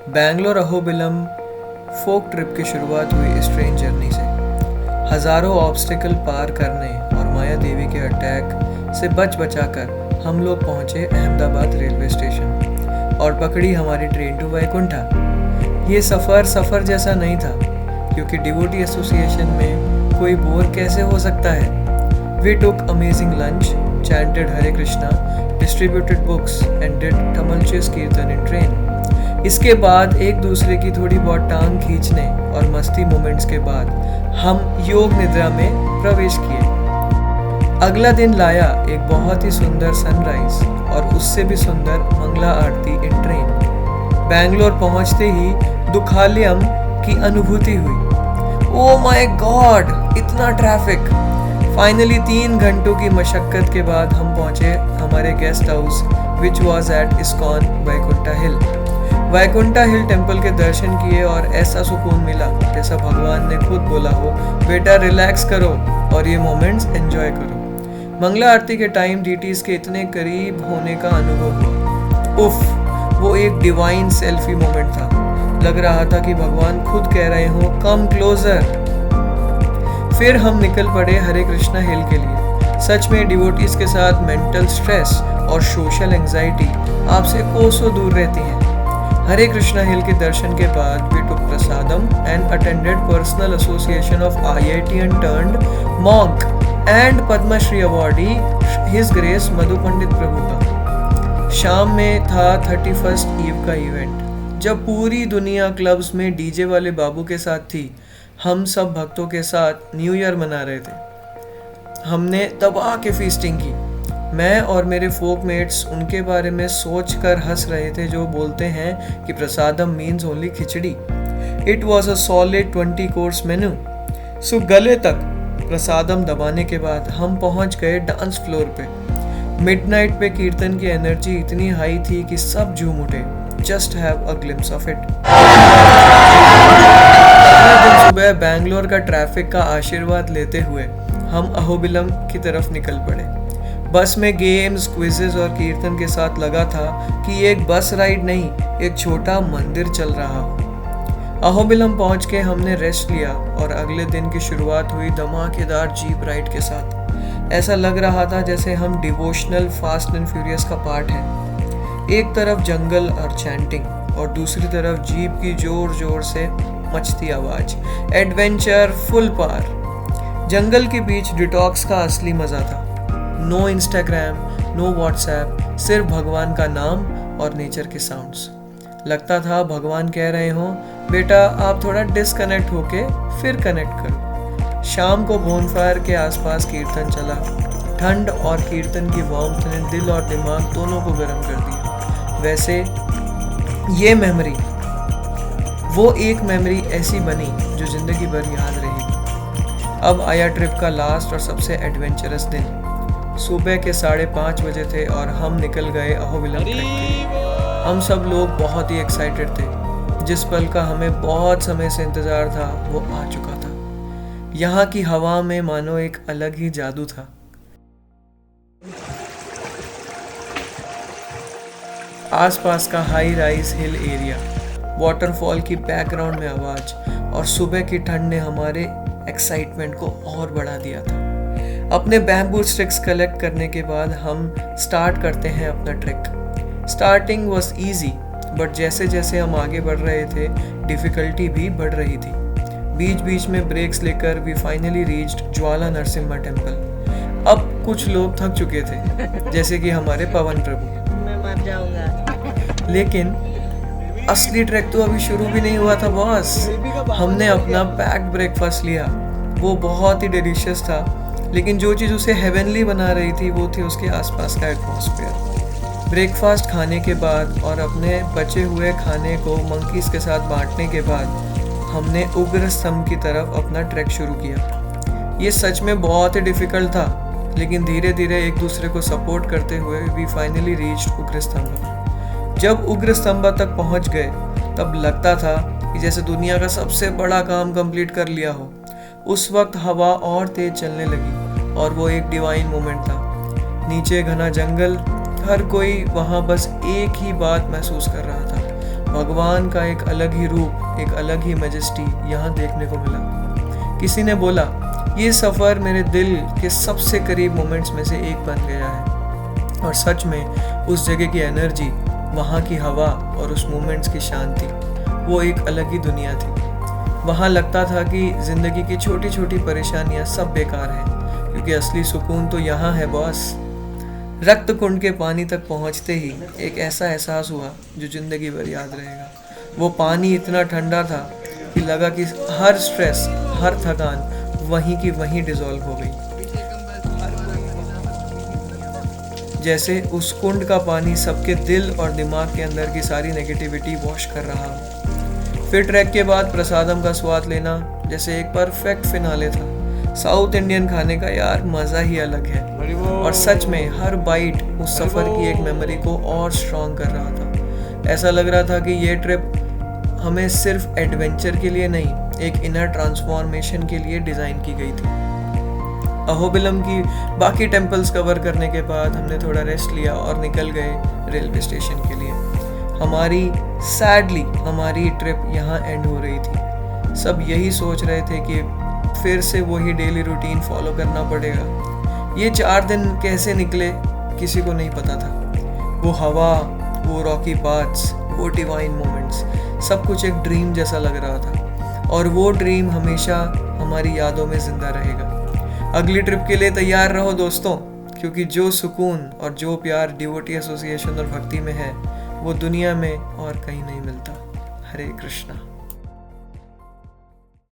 बैंगलोर अहोबिलम फोक trip की शुरुआत हुई इस ट्रेन जर्नी से। हजारों ऑब्स्टिकल पार करने और माया देवी के अटैक से बच बचाकर हम लोग पहुंचे अहमदाबाद रेलवे स्टेशन और पकड़ी हमारी ट्रेन टू वैकुंठा। ये सफ़र जैसा नहीं था, क्योंकि डिवोटी एसोसिएशन में कोई बोर कैसे हो सकता है। We took amazing lunch, chanted Hare Krishna, distributed books and did tumultuous kirtan in train. इसके बाद एक दूसरे की थोड़ी बहुत टांग खींचने और मस्ती मोमेंट्स के बाद हम योग निद्रा में प्रवेश किए। अगला दिन लाया एक बहुत ही सुंदर सनराइज और उससे भी सुंदर मंगला आरती इन ट्रेन। बैंगलोर पहुंचते ही दुखालयम की अनुभूति हुई। ओह माय गॉड, इतना ट्रैफिक। फाइनली 3 घंटों की मशक्कत के बाद हम पहुंचे हमारे guest house which was at ISKCON Vaikuntha hill. Vaikuntha hill temple के दर्शन किए और ऐसा सुकून मिला जैसा भगवान ने खुद बोला हो, बेटा रिलैक्स करो और ये मोमेंट्स एंजॉय करो। मंगला आरती के टाइम डीटीज के इतने करीब होने का अनुभव हुआ। उफ, वो एक डिवाइन सेल्फी मोमेंट था। लग रहा था कि भगवान खुद कह रहे हो, कम क्लोजर। फिर हम निकल पड़े हरे कृष्णा हिल के लिए। सच में डिवोटीज के साथ मेंटल स्ट्रेस और सोशल एंजाइटी आपसे कोसों दूर रहती हैं। हरे कृष्णा हिल के दर्शन के बाद we took prasadam and attended personal association of IITian turned monk and Padmashri awardee His Grace Madhu Pandit Prabhu का। शाम में था 31st ईव का इवेंट, जब पूरी दुनिया क्लब्स में डीजे वाले बाबू के साथ थी। हम सब भक्तों के साथ न्यू ईयर मना रहे थे। हमने दबा के फीस्टिंग की। मैं और मेरे फोक मेट्स उनके बारे में सोच कर हंस रहे थे जो बोलते हैं कि prasadam means only khichdi. It was a solid 20 course menu. So गले तक प्रसादम दबाने के बाद हम पहुंच गए डांस फ्लोर पे। मिडनाइट पे कीर्तन की एनर्जी इतनी हाई थी कि सब झूम उठे। Just have a glimpse of it. अगले दिन सुबह बैंगलोर का ट्रैफिक का आशीर्वाद लेते हुए हम अहोबिलम की तरफ निकल पड़े। बस में गेम्स, क्विजेस और कीर्तन के साथ लगा था कि एक बस राइड नहीं, एक छोटा मंदिर चल रहा हो। अहोबिलम पहुंच के हमने रेस्ट लिया और अगले दिन की शुरुआत हुई धमाकेदार जीप राइड के साथ। ऐसा लग रहा था जैसे हम डिवोशनल फास्ट एंड फ्यूरियस का पार्ट है। एक तरफ जंगल और चैंटिंग और दूसरी तरफ जीप की जोर जोर से मचती आवाज। एडवेंचर फुल पार। जंगल के बीच डिटॉक्स का असली मजा था। नो इंस्टाग्राम, नो व्हाट्सएप, सिर्फ भगवान का नाम और नेचर के साउंड्स। लगता था भगवान कह रहे हो, बेटा आप थोड़ा डिस्कनेक्ट होके फिर कनेक्ट करो। शाम को बोनफायर के आसपास कीर्तन चला। ठंड और कीर्तन की वार्मथ ने दिल और दिमाग दोनों को गर्म कर दिया। वैसे ये मेमोरी, वो एक मेमोरी ऐसी बनी जो जिंदगी भर याद रहेगी। अब आया ट्रिप का लास्ट और सबसे एडवेंचरस दिन। सुबह के 5:30 बजे थे और हम निकल गए अहोबिलम ट्रेक के लिए। हम सब लोग बहुत ही एक्साइटेड थे। जिस पल का हमें बहुत समय से इंतजार था वो आ चुका था। यहाँ की हवा में मानो एक अलग ही जादू था। आसपास का high rise hill area, waterfall की बैकग्राउंड में आवाज और सुबह की ठंड ने हमारे एक्साइटमेंट को और बढ़ा दिया था। अपने बैम्बू स्टिक्स कलेक्ट करने के बाद हम स्टार्ट करते हैं अपना track. Starting was easy, but जैसे जैसे हम आगे बढ़ रहे थे डिफिकल्टी भी बढ़ रही थी। बीच बीच में ब्रेक्स लेकर we finally reached Jwala Narasimha temple. अब कुछ लोग थक चुके थे, जैसे कि हमारे पवन प्रभु। मैं मर जाऊंगा। लेकिन असली ट्रैक तो अभी शुरू भी नहीं हुआ था बॉस। हमने अपना पैक्ड ब्रेकफास्ट लिया। वो बहुत ही डिलीशियस था, लेकिन जो चीज़ उसे हेवनली बना रही थी वो थी उसके आसपास का एटमॉस्फेयर। ब्रेकफास्ट खाने के बाद और अपने बचे हुए खाने को मंकीज के साथ बांटने के बाद हमने उग्र स्तंभ की तरफ अपना ट्रैक शुरू किया। ये सच में बहुत ही डिफिकल्ट था, लेकिन धीरे धीरे एक दूसरे को सपोर्ट करते हुए वी फाइनली रीच्ड उग्र स्तंभ। जब उग्र स्तंभ तक पहुंच गए तब लगता था कि जैसे दुनिया का सबसे बड़ा काम कंप्लीट कर लिया हो। उस वक्त हवा और तेज चलने लगी और वो एक डिवाइन मोमेंट था। नीचे घना जंगल, हर कोई वहाँ बस एक ही बात महसूस कर रहा था, भगवान का एक अलग ही रूप, एक अलग ही मैजेस्टी यहाँ देखने को मिला। किसी ने बोला, ये सफ़र मेरे दिल के सबसे करीब मोमेंट्स में से एक बन गया है। और सच में उस जगह की एनर्जी, वहाँ की हवा और उस मोमेंट्स की शांति, वो एक अलग ही दुनिया थी। वहाँ लगता था कि ज़िंदगी की छोटी छोटी परेशानियाँ सब बेकार हैं, क्योंकि असली सुकून तो यहाँ है बॉस। रक्त कुंड के पानी तक पहुँचते ही एक ऐसा एहसास हुआ जो ज़िंदगी भर याद रहेगा। वो पानी इतना ठंडा था कि लगा कि हर स्ट्रेस, हर थकान वहीं की वहीं डिसॉल्व हो गई। जैसे उस कुंड का पानी सबके दिल और दिमाग के अंदर की सारी नेगेटिविटी वॉश कर रहा हो। फिर ट्रैक के बाद प्रसादम का स्वाद लेना जैसे एक परफेक्ट फिनाले था। साउथ इंडियन खाने का यार मज़ा ही अलग है। और सच में हर बाइट उस सफ़र की एक मेमोरी को और स्ट्रॉन्ग कर रहा था। ऐसा लग रहा था कि ये ट्रिप हमें सिर्फ एडवेंचर के लिए नहीं, एक इनर ट्रांसफॉर्मेशन के लिए डिज़ाइन की गई थी। अहोबिलम की बाकी टेम्पल्स कवर करने के बाद हमने थोड़ा रेस्ट लिया और निकल गए रेलवे स्टेशन के लिए। हमारी ट्रिप यहाँ एंड हो रही थी। सब यही सोच रहे थे कि फिर से वही डेली रूटीन फॉलो करना पड़ेगा। ये 4 दिन कैसे निकले किसी को नहीं पता था। वो हवा, वो रॉकी पाथ्स, वो डिवाइन मोमेंट्स, सब कुछ एक ड्रीम जैसा लग रहा था। और वो ड्रीम हमेशा हमारी यादों में जिंदा रहेगा। अगली ट्रिप के लिए तैयार रहो दोस्तों, क्योंकि जो सुकून और जो प्यार डिवोटी एसोसिएशन और भक्ति में है, वो दुनिया में और कहीं नहीं मिलता। हरे कृष्णा।